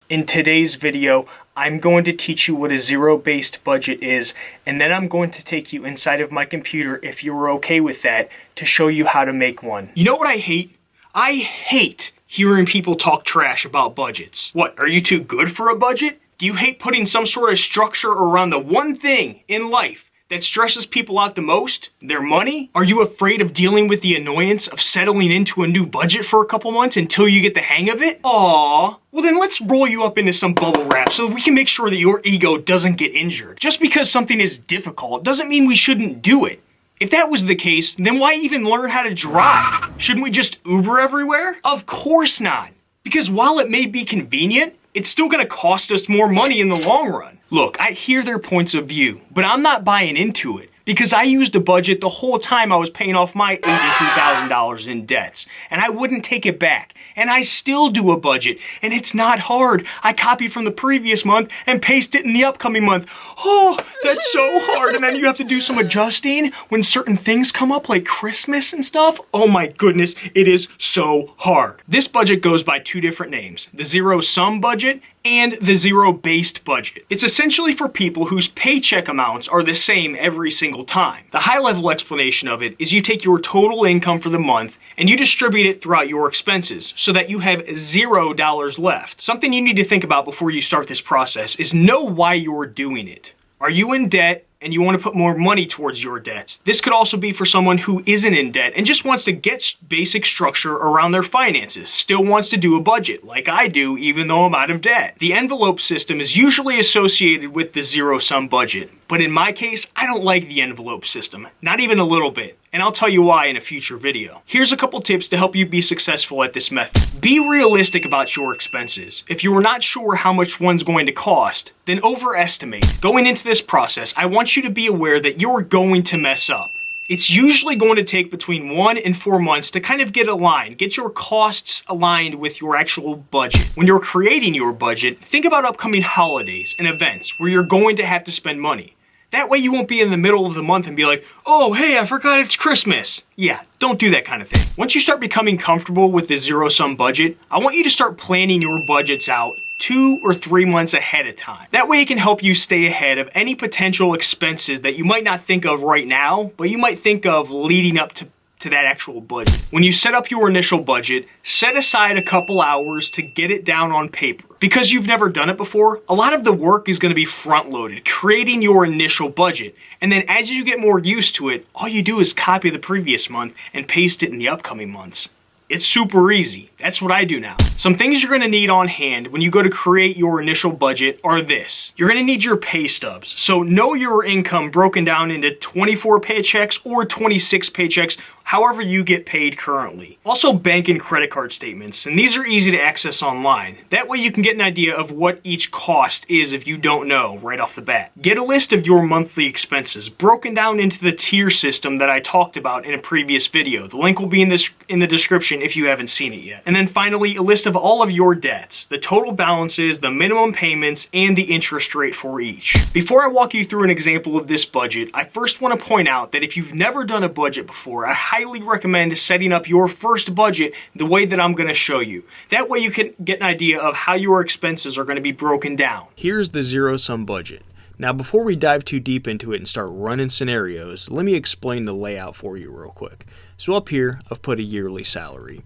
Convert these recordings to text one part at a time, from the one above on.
In today's video, I'm going to teach you what a zero-based budget is, and then I'm going to take you inside of my computer, if you're okay with that, to show you how to make one. You know what I hate? I hate hearing people talk trash about budgets. What, are you too good for a budget? Do you hate putting some sort of structure around the one thing in life that stresses people out the most? Their money? Are you afraid of dealing with the annoyance of settling into a new budget for a couple months until you get the hang of it? Aww. Well then let's roll you up into some bubble wrap so that we can make sure that your ego doesn't get injured. Just because something is difficult doesn't mean we shouldn't do it. If that was the case, then why even learn how to drive? Shouldn't we just Uber everywhere? Of course not. Because while it may be convenient, it's still gonna cost us more money in the long run. Look, I hear their points of view, but I'm not buying into it because I used a budget the whole time I was paying off my $82,000 in debts, and I wouldn't take it back. And I still do a budget, and it's not hard. I copy from the previous month and paste it in the upcoming month. Oh, that's so hard. And then you have to do some adjusting when certain things come up like Christmas and stuff. Oh my goodness, it is so hard. This budget goes by two different names, the zero-sum budget and the zero-based budget. It's essentially for people whose paycheck amounts are the same every single time. The high-level explanation of it is you take your total income for the month and you distribute it throughout your expenses so that you have $0 left. Something you need to think about before you start this process is know why you're doing it. Are you in debt and you want to put more money towards your debts? This could also be for someone who isn't in debt and just wants to get basic structure around their finances, still wants to do a budget, like I do, even though I'm out of debt. The envelope system is usually associated with the zero-sum budget, but in my case, I don't like the envelope system, not even a little bit, and I'll tell you why in a future video. Here's a couple tips to help you be successful at this method. Be realistic about your expenses. If you are not sure how much one's going to cost, then overestimate. Going into this process, I want you to be aware that you're going to mess up. It's usually going to take between 1 and 4 months to kind of get aligned, get your costs aligned with your actual budget. When you're creating your budget, think about upcoming holidays and events where you're going to have to spend money. That way you won't be in the middle of the month and be like, oh, hey, I forgot it's Christmas. Yeah, don't do that kind of thing. Once you start becoming comfortable with the zero-sum budget, I want you to start planning your budgets out 2 or 3 months ahead of time. That way it can help you stay ahead of any potential expenses that you might not think of right now, but you might think of leading up to that actual budget. When you set up your initial budget, set aside a couple hours to get it down on paper. Because you've never done it before, a lot of the work is going to be front-loaded, creating your initial budget. And then as you get more used to it, all you do is copy the previous month and paste it in the upcoming months. It's super easy. That's what I do now. Some things you're going to need on hand when you go to create your initial budget are this. You're going to need your pay stubs. So know your income broken down into 24 paychecks or 26 paychecks, however you get paid currently. Also bank and credit card statements, and these are easy to access online. That way you can get an idea of what each cost is if you don't know right off the bat. Get a list of your monthly expenses broken down into the tier system that I talked about in a previous video. The link will be in the description if you haven't seen it yet. And then finally, a list of all of your debts, the total balances, the minimum payments, and the interest rate for each. Before I walk you through an example of this budget, I first want to point out that if you've never done a budget before, I highly recommend setting up your first budget the way that I'm going to show you. That way you can get an idea of how your expenses are going to be broken down. Here's the zero-sum budget. Now before we dive too deep into it and start running scenarios, let me explain the layout for you real quick. So up here, I've put a yearly salary.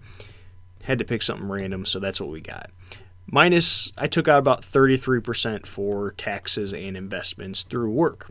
Had to pick something random, so that's what we got. Minus, I took out about 33% for taxes and investments through work.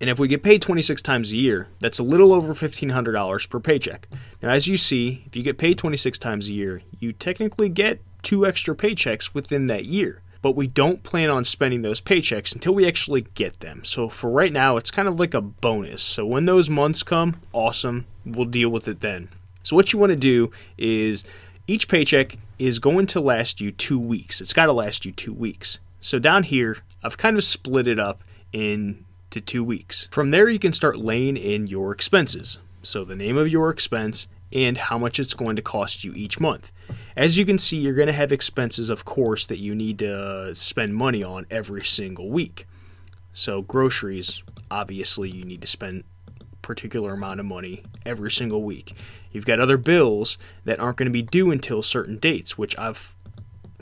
And if we get paid 26 times a year, that's a little over $1,500 per paycheck. Now as you see, if you get paid 26 times a year, you technically get 2 extra paychecks within that year. But we don't plan on spending those paychecks until we actually get them. So for right now, it's kind of like a bonus. So when those months come, awesome, we'll deal with it then. So what you want to do is each paycheck is going to last you 2 weeks. It's got to last you 2 weeks. So down here, I've kind of split it up into 2 weeks. From there, you can start laying in your expenses. So the name of your expense and how much it's going to cost you each month. As you can see, you're going to have expenses, of course, that you need to spend money on every single week. So groceries, obviously, you need to spend a particular amount of money every single week. You've got other bills that aren't going to be due until certain dates, which I've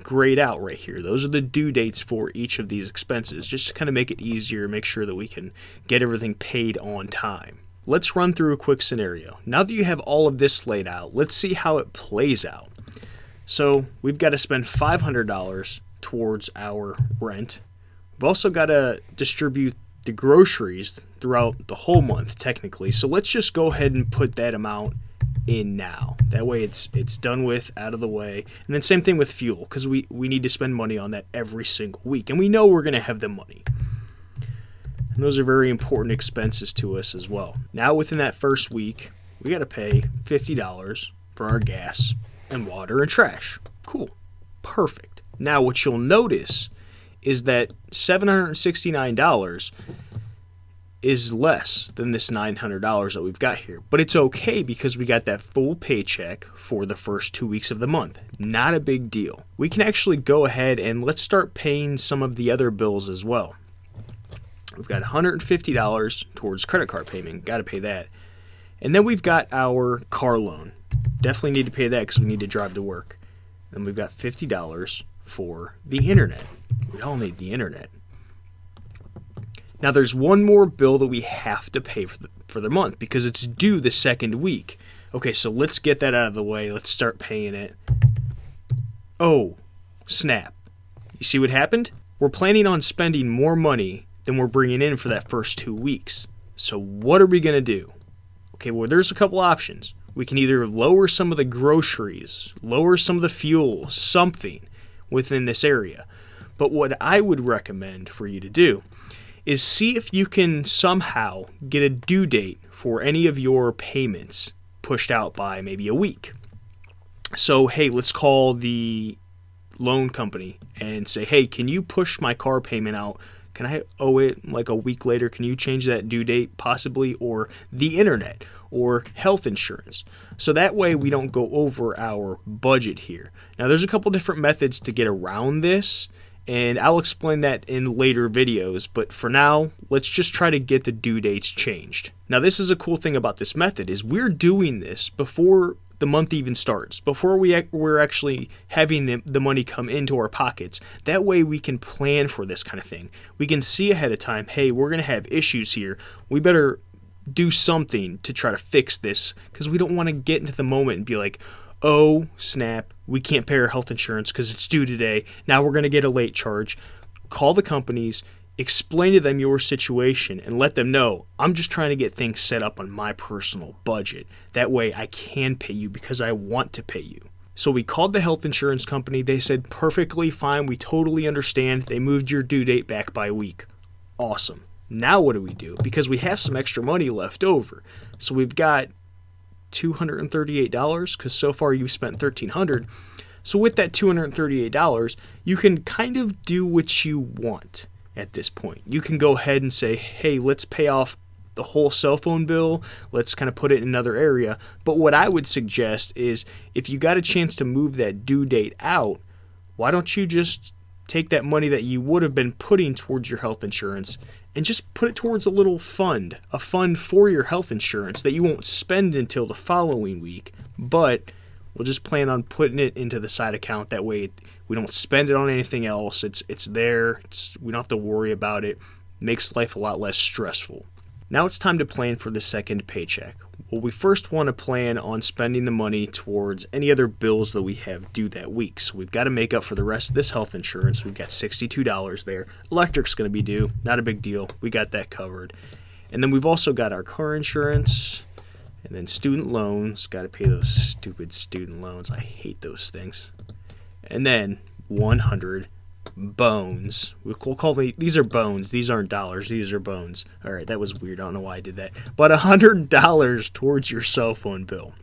grayed out right here. Those are the due dates for each of these expenses, just to kind of make it easier, make sure that we can get everything paid on time. Let's run through a quick scenario. Now that you have all of this laid out, let's see how it plays out. So we've got to spend $500 towards our rent. We've also got to distribute the groceries throughout the whole month, technically. So let's just go ahead and put that amount in now. That way it's done with, out of the way. And then same thing with fuel, because we need to spend money on that every single week. And we know we're going to have the money. And those are very important expenses to us as well. Now within that first week, we got to pay $50 for our gas and water and trash. Cool. Perfect. Now what you'll notice is that $769 is less than this $900 that we've got here. But it's okay because we got that full paycheck for the first 2 weeks of the month. Not a big deal. We can actually go ahead and let's start paying some of the other bills as well. We've got $150 towards credit card payment. Got to pay that. And then we've got our car loan. Definitely need to pay that because we need to drive to work. And we've got $50 for the internet. We all need the internet. Now there's one more bill that we have to pay for the month because it's due the second week. Okay, so let's get that out of the way. Let's start paying it. Oh, snap. You see what happened? We're planning on spending more money than we're bringing in for that first 2 weeks. So what are we going to do? Okay, well, there's a couple options. We can either lower some of the groceries, lower some of the fuel, something within this area. But what I would recommend for you to do is see if you can somehow get a due date for any of your payments pushed out by maybe a week. So, hey, let's call the loan company and say, hey, can you push my car payment out? Can I owe it like a week later? Can you change that due date possibly? Or the internet or health insurance. So that way we don't go over our budget here. Now there's a couple different methods to get around this, and I'll explain that in later videos, but for now, let's just try to get the due dates changed. Now this is a cool thing about this method is we're doing this before the month even starts, before we're actually having the money come into our pockets. That way we can plan for this kind of thing. We can see ahead of time, hey, we're going to have issues here. We better do something to try to fix this because we don't want to get into the moment and be like, oh, snap, we can't pay our health insurance because it's due today. Now we're going to get a late charge. Call the companies, explain to them your situation, and let them know, I'm just trying to get things set up on my personal budget. That way I can pay you because I want to pay you. So we called the health insurance company. They said, perfectly fine. We totally understand. They moved your due date back by a week. Awesome. Now what do we do? Because we have some extra money left over. So we've got $238 because so far you've spent $1,300. So with that $238, you can kind of do what you want at this point. You can go ahead and say, hey, let's pay off the whole cell phone bill. Let's kind of put it in another area. But what I would suggest is if you got a chance to move that due date out, why don't you just take that money that you would have been putting towards your health insurance and just put it towards a little fund, a fund for your health insurance that you won't spend until the following week, but we'll just plan on putting it into the side account. That way we don't spend it on anything else. It's there. We don't have to worry about it. Makes life a lot less stressful. Now it's time to plan for the second paycheck. Well, we first want to plan on spending the money towards any other bills that we have due that week. So we've got to make up for the rest of this health insurance. We've got $62 there. Electric's going to be due. Not a big deal. We got that covered. And then we've also got our car insurance and then student loans. Got to pay those stupid student loans. I hate those things. And then 100 bones. We'll call these are bones. These aren't dollars. These are bones. All right, that was weird. I don't know why I did that. But $100 towards your cell phone bill.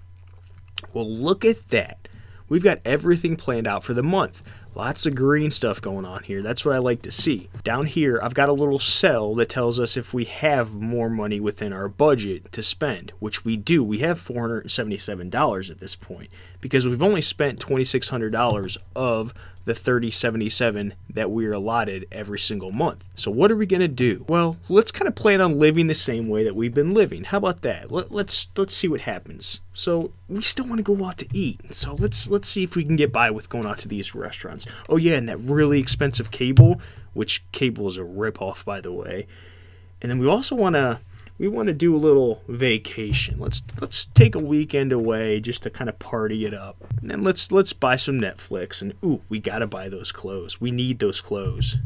Well, look at that. We've got everything planned out for the month. Lots of green stuff going on here. That's what I like to see. Down here, I've got a little cell that tells us if we have more money within our budget to spend, which we do. We have $477 at this point because we've only spent $2,600 of the $30.77 that we're allotted every single month. So what are we going to do? Well, let's kind of plan on living the same way that we've been living. How about that? Let's see what happens. So we still want to go out to eat. So let's see if we can get by with going out to these restaurants. Oh yeah, and that really expensive cable, which cable is a ripoff, by the way. And then we also want to do a little vacation. Let's take a weekend away just to kind of party it up. And then let's buy some Netflix. And ooh, we gotta buy those clothes. We need those clothes.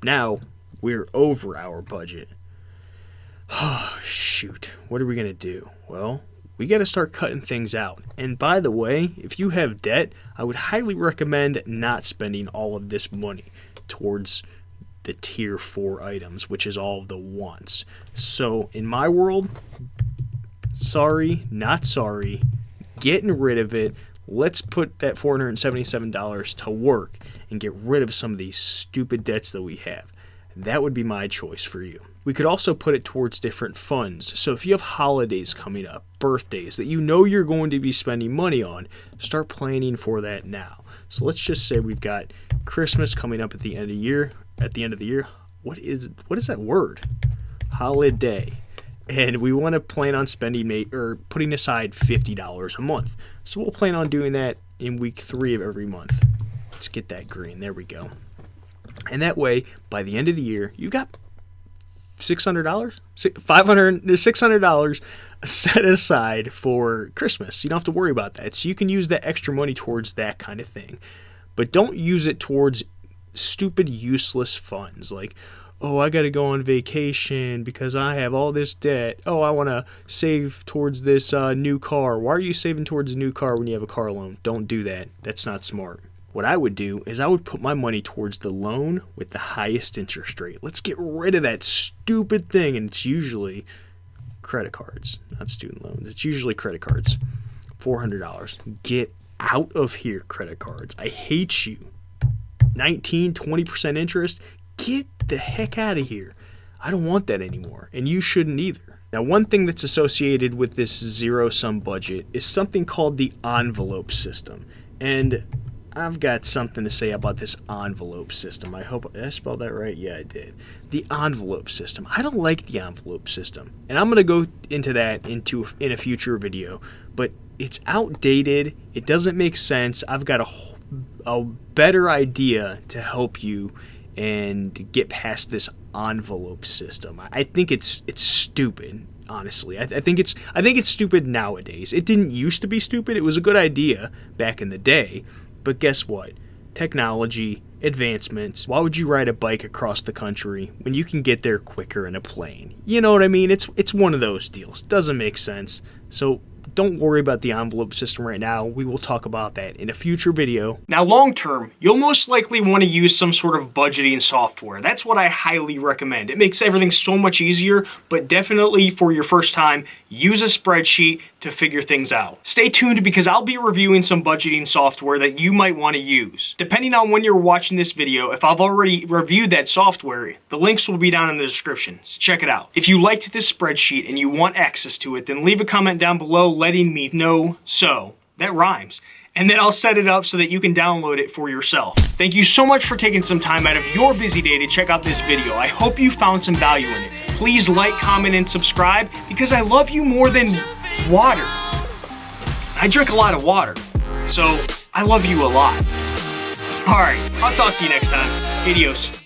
Now we're over our budget. Oh, shoot. What are we gonna do? Well, we gotta start cutting things out. And by the way, if you have debt, I would highly recommend not spending all of this money towards the tier 4 items, which is all of the wants. So in my world, sorry, not sorry, getting rid of it. Let's put that $477 to work and get rid of some of these stupid debts that we have. That would be my choice for you. We could also put it towards different funds. So if you have holidays coming up, birthdays that you know you're going to be spending money on, start planning for that now. So let's just say we've got Christmas coming up at the end of the year. What is that word? Holiday. And we want to plan on putting aside $50 a month. So we'll plan on doing that in week 3 of every month. Let's get that green. There we go. And that way, by the end of the year, you got $600 set aside for Christmas. You don't have to worry about that. So you can use that extra money towards that kind of thing. But don't use it towards stupid, useless funds like, oh, I got to go on vacation because I have all this debt. Oh, I want to save towards this new car. Why are you saving towards a new car when you have a car loan? Don't do that. That's not smart. What I would do is I would put my money towards the loan with the highest interest rate. Let's get rid of that stupid thing, and it's usually credit cards, not student loans. It's usually credit cards. $400. Get out of here, credit cards. I hate you. 19-20% interest. Get the heck out of here. I don't want that anymore, and you shouldn't either. Now, one thing that's associated with this zero-sum budget is something called the envelope system. And I've got something to say about this envelope system. Did I spell that right? Yeah, I did. The envelope system. I don't like the envelope system. And I'm going to go into that in a future video. But it's outdated. It doesn't make sense. I've got a better idea to help you and get past this envelope system. I think it's stupid, honestly. I think it's stupid nowadays. It didn't used to be stupid. It was a good idea back in the day. But guess what? Technology, advancements. Why would you ride a bike across the country when you can get there quicker in a plane? You know what I mean? It's one of those deals. Doesn't make sense. So don't worry about the envelope system right now. We will talk about that in a future video. Now, long term, you'll most likely want to use some sort of budgeting software. That's what I highly recommend. It makes everything so much easier, but definitely for your first time, use a spreadsheet to figure things out. Stay tuned because I'll be reviewing some budgeting software that you might want to use. Depending on when you're watching this video, if I've already reviewed that software, the links will be down in the description, so check it out. If you liked this spreadsheet and you want access to it, then leave a comment down below letting me know so. That rhymes. And then I'll set it up so that you can download it for yourself. Thank you so much for taking some time out of your busy day to check out this video. I hope you found some value in it. Please like, comment, and subscribe because I love you more than water. I drink a lot of water, so I love you a lot. Alright, I'll talk to you next time. Adios.